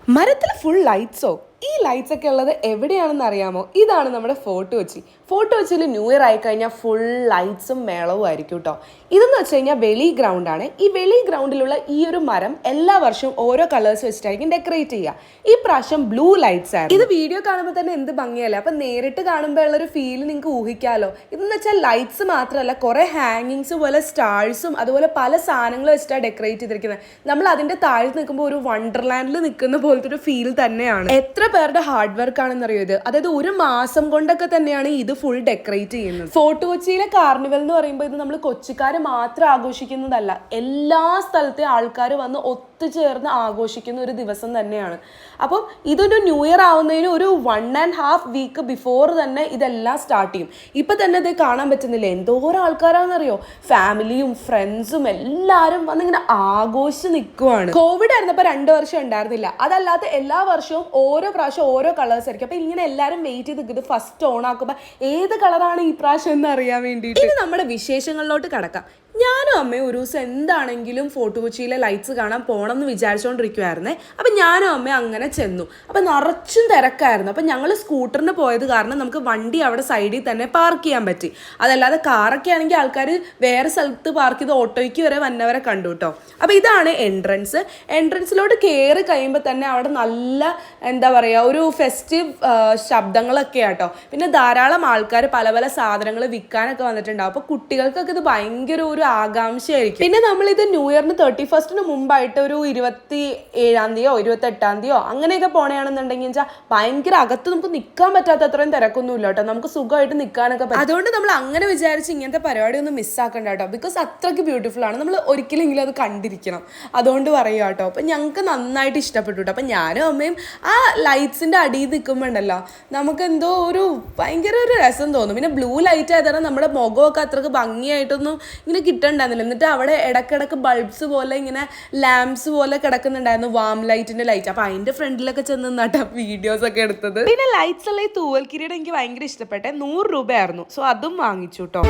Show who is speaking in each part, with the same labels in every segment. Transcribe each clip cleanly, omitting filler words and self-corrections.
Speaker 1: മരത്തിൽ ഫുൾ ലൈറ്റ്സോ? ഈ ലൈറ്റ്സ് ഒക്കെ ഉള്ളത് എവിടെയാണെന്ന് അറിയാമോ? ഇതാണ് നമ്മുടെ ഫോർട്ട് കൊച്ചി. ഫോർട്ട് കൊച്ചിയിൽ ന്യൂ ഇയർ ആയി കഴിഞ്ഞാൽ ഫുൾ ലൈറ്റ്സും മേളവും ആയിരിക്കും കേട്ടോ. ഇതെന്ന് വെച്ച് കഴിഞ്ഞാൽ വെളി ഗ്രൗണ്ടാണ്. ഈ വെളി ഗ്രൗണ്ടിലുള്ള ഈ ഒരു മരം എല്ലാ വർഷവും ഓരോ കളേഴ്സ് വെച്ചിട്ടായിരിക്കും ഡെക്കറേറ്റ് ചെയ്യുക. ഈ പ്രാവശ്യം ബ്ലൂ ലൈറ്റ്സ് ആയിരുന്നു. ഇത് വീഡിയോ കാണുമ്പോൾ തന്നെ എന്ത് ഭംഗിയല്ലേ. അപ്പം നേരിട്ട് കാണുമ്പോൾ ഉള്ളൊരു ഫീൽ നിങ്ങൾക്ക് ഊഹിക്കാമല്ലോ. ഇതെന്ന് വെച്ചാൽ ലൈറ്റ്സ് മാത്രമല്ല, കുറേ ഹാങ്ങിങ്സ് പോലെ സ്റ്റാർസും അതുപോലെ പല സാധനങ്ങൾ വെച്ചിട്ടാണ് ഡെക്കറേറ്റ് ചെയ്തിരിക്കുന്നത്. നമ്മൾ അതിൻ്റെ താഴെ നിൽക്കുമ്പോൾ ഒരു വണ്ടർലാൻഡിൽ നിൽക്കുന്ന പോലത്തെ ഒരു ഫീൽ തന്നെയാണ്. എത്ര പേരുടെ ഹാർഡ് വർക്ക് ആണെന്ന് അറിയോ ഇത്. അതായത് ഒരു മാസം കൊണ്ടൊക്കെ തന്നെയാണ് ഇത് ഫുൾ ഡെക്കറേറ്റ് ചെയ്യുന്നത്. ഫോർട്ട് കൊച്ചിയിലെ കാർണിവൽ എന്ന് പറയുമ്പോൾ ഇത് നമ്മൾ കൊച്ചിക്കാർ മാത്രം ആഘോഷിക്കുന്നതല്ല, എല്ലാ സ്ഥലത്തെ ആൾക്കാർ വന്ന് ഒത്തുചേർന്ന് ആഘോഷിക്കുന്ന ഒരു ദിവസം തന്നെയാണ്. അപ്പം ഇതൊരു ന്യൂ ഇയർ ആവുന്നതിന് ഒരു 1.5 വീക്ക് ബിഫോർ തന്നെ ഇതെല്ലാം സ്റ്റാർട്ട് ചെയ്യും. ഇപ്പം തന്നെ ഇത് കാണാൻ പറ്റുന്നില്ല, എന്തോരം ആൾക്കാരാണെന്നറിയോ. ഫാമിലിയും ഫ്രണ്ട്സും എല്ലാവരും വന്നിങ്ങനെ ആഘോഷിച്ച് നിൽക്കുവാണ്. കോവിഡ് ആയിരുന്നപ്പോൾ 2 വർഷം ഉണ്ടായിരുന്നില്ല. അതല്ലാതെ എല്ലാ വർഷവും ഓരോ പ്രാവശ്യം ഓരോ കളേഴ്സ് ആയിരിക്കും. അപ്പം ഇങ്ങനെ എല്ലാവരും വെയിറ്റ് ചെയ്ത് നിൽക്കുന്നത് ഫസ്റ്റ് ഓൺ ആക്കുമ്പോൾ ഏത് കളറാണ് ഈ പ്രാവശ്യം എന്ന് അറിയാൻ വേണ്ടിയിട്ട്. ഇനി നമ്മുടെ വിശേഷങ്ങളിലോട്ട് കടക്കാം. ഞാനും അമ്മയും ഒരു ദിവസം എന്താണെങ്കിലും ഫോർട്ട് കൊച്ചിയിലെ ലൈറ്റ്സ് കാണാൻ പോകണം എന്ന് വിചാരിച്ചുകൊണ്ടിരിക്കുവായിരുന്നേ. അപ്പം ഞാനും അമ്മയും അങ്ങനെ ചെന്നു. അപ്പം നിറച്ചും തിരക്കായിരുന്നു. അപ്പം ഞങ്ങൾ സ്കൂട്ടറിന് പോയത് കാരണം നമുക്ക് വണ്ടി അവിടെ സൈഡിൽ തന്നെ പാർക്ക് ചെയ്യാൻ പറ്റി. അതല്ലാതെ കാറൊക്കെ ആണെങ്കിൽ ആൾക്കാർ വേറെ സ്ഥലത്ത് പാർക്ക് ചെയ്ത് ഓട്ടോയ്ക്ക് വരെ വന്നവരെ കണ്ടു കേട്ടോ. അപ്പം ഇതാണ് എൻട്രൻസ്. എൻട്രൻസിലോട്ട് കയറി കഴിയുമ്പോൾ തന്നെ അവിടെ നല്ല എന്താ പറയുക, ഒരു ഫെസ്റ്റീവ് ശബ്ദങ്ങളൊക്കെ ആട്ടോ. പിന്നെ ധാരാളം ആൾക്കാർ പല പല സാധനങ്ങൾ വിൽക്കാനൊക്കെ വന്നിട്ടുണ്ടാവും. അപ്പോൾ കുട്ടികൾക്കൊക്കെ ഇത് ഭയങ്കര ഒരു ആകാംക്ഷയായിരിക്കും. പിന്നെ നമ്മളിത് ന്യൂ ഇയറിന് 31 മുമ്പായിട്ട് ഒരു 27-ാം തീയതിയോ 28-ാം തീയതിയോ അങ്ങനെയൊക്കെ പോണെയാണെന്നുണ്ടെങ്കിൽ വെച്ചാൽ ഭയങ്കര അകത്ത് നമുക്ക് നിൽക്കാൻ പറ്റാത്ത അത്രയും തിരക്കൊന്നുമില്ല കേട്ടോ. നമുക്ക് സുഖമായിട്ട് നിൽക്കാനൊക്കെ പറ്റും. അതുകൊണ്ട് നമ്മൾ അങ്ങനെ വിചാരിച്ച് ഇങ്ങനത്തെ പരിപാടി ഒന്നും മിസ്സാക്കണ്ട കേട്ടോ. ബിക്കോസ് അത്രയ്ക്ക് ബ്യൂട്ടിഫുൾ ആണ്. നമ്മൾ ഒരിക്കലെങ്കിലും അത് കണ്ടിരിക്കണം. അതുകൊണ്ട് പറയുക കേട്ടോ. അപ്പം ഞങ്ങൾക്ക് നന്നായിട്ട് ഇഷ്ടപ്പെട്ടു കേട്ടോ. അപ്പം ഞാനും അമ്മയും ആ ലൈറ്റ്സിൻ്റെ അടിയിൽ നിൽക്കുമ്പോൾ ഉണ്ടല്ലോ, നമുക്കെന്തോ ഒരു ഭയങ്കര ഒരു രസം തോന്നും. പിന്നെ ബ്ലൂ ലൈറ്റ് ആയതാണ് നമ്മുടെ മുഖമൊക്കെ അത്രയ്ക്ക് ഭംഗിയായിട്ടൊന്നും ഇങ്ങനെ കിട്ടണ്ടായിരുന്നില്ല. എന്നിട്ട് അവിടെ ഇടക്കിടക്ക് ബൾബ്സ് പോലെ ഇങ്ങനെ ലാംപ്സ് പോലെ കിടക്കുന്നുണ്ടായിരുന്നു, വാം ലൈറ്റിന്റെ ലൈറ്റ്. അപ്പൊ അതിന്റെ ഫ്രണ്ടിലൊക്കെ ചെന്ന് നിന്നിട്ട് വീഡിയോസ് ഒക്കെ എടുത്തത്. പിന്നെ ലൈറ്റ്സ് ഉള്ള ഈ തൂവൽ കിരീടം എനിക്ക് ഭയങ്കര ഇഷ്ടപ്പെട്ടെ. 100 രൂപയായിരുന്നു. സോ അതും വാങ്ങിച്ചു കേട്ടോ.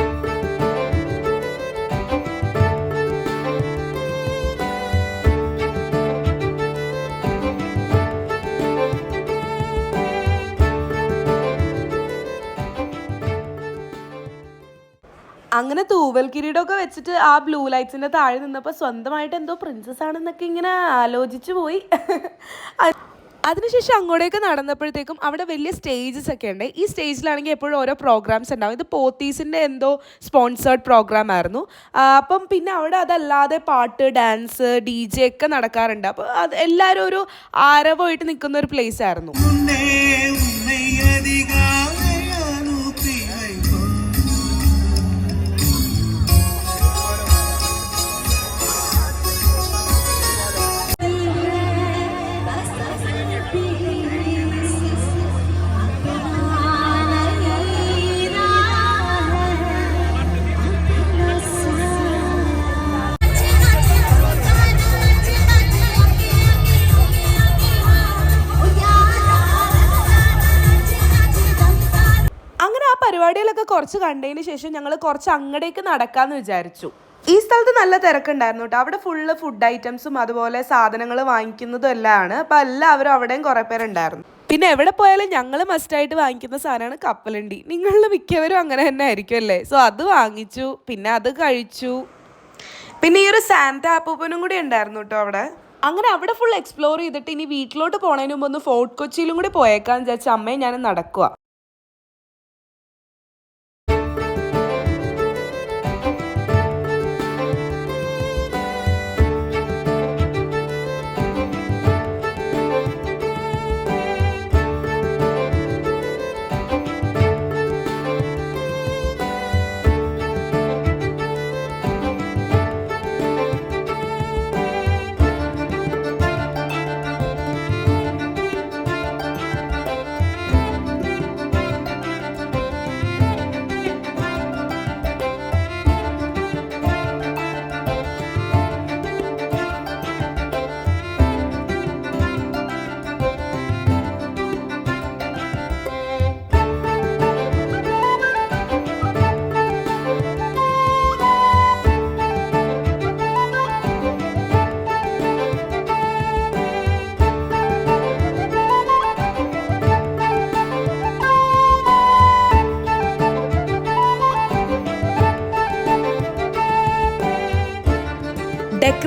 Speaker 1: അങ്ങനെ തൂവൽ കിരീടമൊക്കെ വെച്ചിട്ട് ആ ബ്ലൂ ലൈറ്റ്സിന്റെ താഴെ നിന്നപ്പോൾ സ്വന്തമായിട്ട് എന്തോ പ്രിൻസസ് ആണെന്നൊക്കെ ഇങ്ങനെ ആലോചിച്ചു പോയി. അതിനുശേഷം അങ്ങോട്ടേക്ക് നടന്നപ്പോഴത്തേക്കും അവിടെ വലിയ സ്റ്റേജസ് ഒക്കെ ഉണ്ട്. ഈ സ്റ്റേജിലാണെങ്കിൽ എപ്പോഴും ഓരോ പ്രോഗ്രാംസ് ഉണ്ടാവും. ഇത് പോത്തീസിൻ്റെ എന്തോ സ്പോൺസേർഡ് പ്രോഗ്രാം ആയിരുന്നു. അപ്പം പിന്നെ അവിടെ അതല്ലാതെ പാട്ട്, ഡാൻസ്, DJ ഒക്കെ നടക്കാറുണ്ട്. അപ്പോൾ അത് എല്ലാവരും ഒരു ആരവമായിട്ട് നിൽക്കുന്ന ഒരു പ്ലേസ് ആയിരുന്നു. പരിപാടികളൊക്കെ കുറച്ച് കണ്ടതിന് ശേഷം ഞങ്ങൾ കുറച്ച് അങ്ങടേക്ക് നടക്കാമെന്ന് വിചാരിച്ചു. ഈ സ്ഥലത്ത് നല്ല തിരക്കുണ്ടായിരുന്നു കേട്ടോ. അവിടെ ഫുള്ള് ഫുഡ് ഐറ്റംസും അതുപോലെ സാധനങ്ങൾ വാങ്ങിക്കുന്നതും എല്ലാമാണ്. അപ്പം എല്ലാവരും അവിടെയും കുറേ പേരുണ്ടായിരുന്നു. പിന്നെ എവിടെ പോയാലും ഞങ്ങൾ മസ്റ്റായിട്ട് വാങ്ങിക്കുന്ന സാധനമാണ് കപ്പലണ്ടി. നിങ്ങളിൽ മിക്കവരും അങ്ങനെ തന്നെ ആയിരിക്കും അല്ലേ. സോ അത് വാങ്ങിച്ചു, പിന്നെ അത് കഴിച്ചു. പിന്നെ ഈ ഒരു സാന്റ അപ്പൂപ്പനും കൂടി ഉണ്ടായിരുന്നു കേട്ടോ അവിടെ. അങ്ങനെ അവിടെ ഫുൾ എക്സ്പ്ലോർ ചെയ്തിട്ട് ഇനി വീട്ടിലോട്ട് പോണതിന് മുമ്പ് ഒന്ന് ഫോർട്ട് കൊച്ചിയിലും കൂടി പോയേക്കാന്ന് വിചാരിച്ച അമ്മയും ഞാൻ നടക്കുക.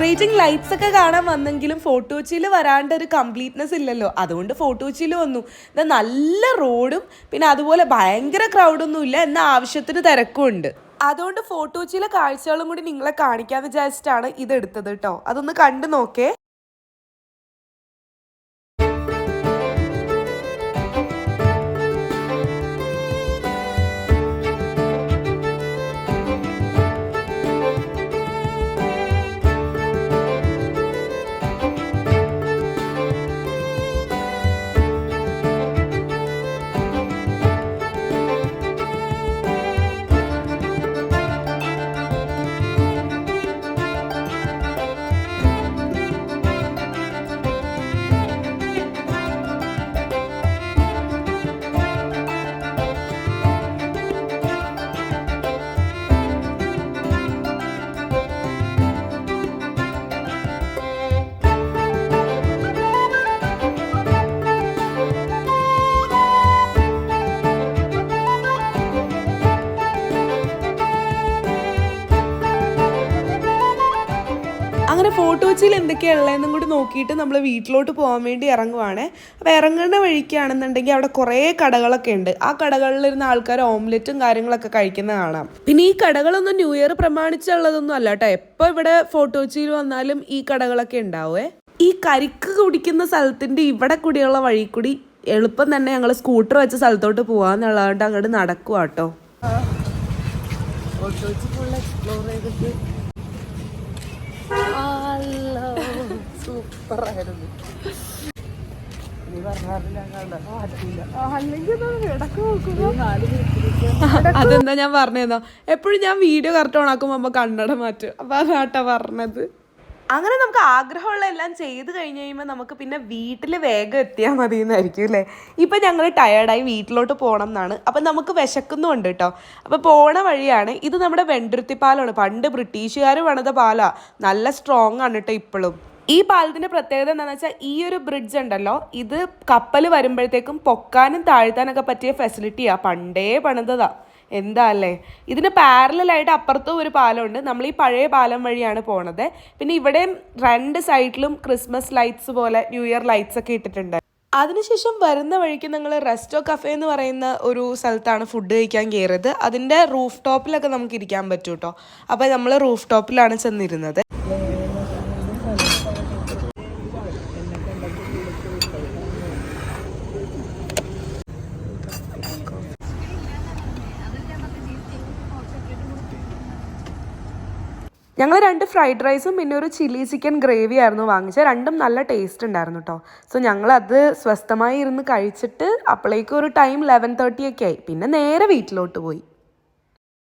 Speaker 1: ഡെക്കറേറ്റിംഗ് ലൈറ്റ്സ് ഒക്കെ കാണാൻ വന്നെങ്കിലും ഫോർട്ട് കൊച്ചിയിൽ വരാണ്ട് ഒരു കംപ്ലീറ്റ്നെസ് ഇല്ലല്ലോ, അതുകൊണ്ട് ഫോർട്ട് കൊച്ചിയിൽ വന്നു. ഇത് നല്ല റോഡും പിന്നെ അതുപോലെ ഭയങ്കര ക്രൗഡൊന്നും ഇല്ല, എന്നാൽ ആവശ്യത്തിന് തിരക്കും ഉണ്ട്. അതുകൊണ്ട് ഫോർട്ട് കൊച്ചിയിലെ കാഴ്ചകളും കൂടി നിങ്ങളെ കാണിക്കാന്ന് വിചാരിച്ചിട്ടാണ് ഇത് എടുത്തത് കേട്ടോ. അതൊന്ന് കണ്ടു നോക്കേ. അങ്ങനെ ഫോർട്ട് കൊച്ചിയിൽ എന്തൊക്കെയാണ് ഉള്ളതെന്നും കൂടി നോക്കിയിട്ട് നമ്മൾ വീട്ടിലോട്ട് പോകാൻ വേണ്ടി ഇറങ്ങുവാണ്. അപ്പോൾ ഇറങ്ങുന്ന വഴിക്കാണെന്നുണ്ടെങ്കിൽ അവിടെ കുറേ കടകളൊക്കെ ഉണ്ട്. ആ കടകളിലിരുന്ന ആൾക്കാർ ഓംലെറ്റും കാര്യങ്ങളൊക്കെ കഴിക്കുന്നത് കാണാം. പിന്നെ ഈ കടകളൊന്നും ന്യൂ ഇയർ പ്രമാണിച്ചുള്ളതൊന്നും അല്ല കേട്ടോ. എപ്പോൾ ഇവിടെ ഫോർട്ട് കൊച്ചിയിൽ വന്നാലും ഈ കടകളൊക്കെ ഉണ്ടാവേ. ഈ കരിക്ക് കുടിക്കുന്ന സ്ഥലത്തിൻ്റെ ഇവിടെ കൂടിയുള്ള വഴി കൂടി എളുപ്പം തന്നെ ഞങ്ങൾ സ്കൂട്ടർ വെച്ച സ്ഥലത്തോട്ട് പോകാമെന്നുള്ളതുകൊണ്ട് അങ്ങോട്ട് നടക്കുക കേട്ടോ. ഫോർട്ട് കൊച്ചി ഫുൾ എക്സ്പ്ലോർ ചെയ്തിട്ട് സൂപ്പറായിരുന്നു. അതെന്താ ഞാൻ പറഞ്ഞതോ, എപ്പോഴും ഞാൻ വീഡിയോ കറക്റ്റ് ഓണാക്കുമ്പോൾ അമ്മ കണ്ണട മാറ്റും. അപ്പൊ അതാട്ടാ പറഞ്ഞത്. അങ്ങനെ നമുക്ക് ആഗ്രഹമുള്ള എല്ലാം ചെയ്ത് കഴിഞ്ഞ് കഴിയുമ്പോൾ നമുക്ക് പിന്നെ വീട്ടിൽ വേഗം എത്തിയാൽ മതി എന്നായിരിക്കും അല്ലേ. ഇപ്പം ഞങ്ങൾ ടയേർഡായി വീട്ടിലോട്ട് പോകണം എന്നാണ്. അപ്പം നമുക്ക് വിശക്കുന്നുണ്ട് കേട്ടോ. അപ്പോൾ പോണ വഴിയാണ് ഇത്. നമ്മുടെ വെണ്ടുരുത്തി പാലമാണ്. പണ്ട് ബ്രിട്ടീഷുകാർ പണിത പാലാണ്. നല്ല സ്ട്രോങ് ആണ് കേട്ടോ ഇപ്പോഴും. ഈ പാലത്തിൻ്റെ പ്രത്യേകത എന്താണെന്ന് വെച്ചാൽ ഈ ഒരു ബ്രിഡ്ജ് ഉണ്ടല്ലോ, ഇത് കപ്പൽ വരുമ്പോഴത്തേക്കും പൊക്കാനും താഴ്ത്താനൊക്കെ പറ്റിയ ഫെസിലിറ്റിയാണ്. പണ്ടേ പണിതതാണ്. എന്താ അല്ലേ. ഇതിന് പാരലായിട്ട് അപ്പുറത്തും ഒരു പാലമുണ്ട്. നമ്മൾ ഈ പഴയ പാലം വഴിയാണ് പോണത്. പിന്നെ ഇവിടെയും രണ്ട് സൈഡിലും ക്രിസ്മസ് ലൈറ്റ്സ് പോലെ ന്യൂ ഇയർ ലൈറ്റ്സ് ഒക്കെ ഇട്ടിട്ടുണ്ട്. അതിനുശേഷം വരുന്ന വഴിക്ക് ഞങ്ങൾ റെസ്റ്റോ കഫേ എന്ന് പറയുന്ന ഒരു സ്ഥലത്താണ് ഫുഡ് കഴിക്കാൻ കയറിയത്. അതിൻ്റെ റൂഫ് ടോപ്പിലൊക്കെ നമുക്ക് ഇരിക്കാൻ പറ്റും കേട്ടോ. അപ്പോൾ നമ്മൾ റൂഫ് ടോപ്പിലാണ് ചെന്നിരുന്നത്. ഞങ്ങൾ 2 ഫ്രൈഡ് റൈസും പിന്നെ ഒരു ചില്ലി ചിക്കൻ ഗ്രേവി ആയിരുന്നു വാങ്ങിച്ചത്. രണ്ടും നല്ല ടേസ്റ്റ് ഉണ്ടായിരുന്നു കേട്ടോ. സോ ഞങ്ങളത് സ്വസ്ഥമായി ഇരുന്ന് കഴിച്ചിട്ട് അപ്പോഴേക്കും ഒരു ടൈം 11:30 ഒക്കെ ആയി. പിന്നെ നേരെ വീട്ടിലോട്ട് പോയി.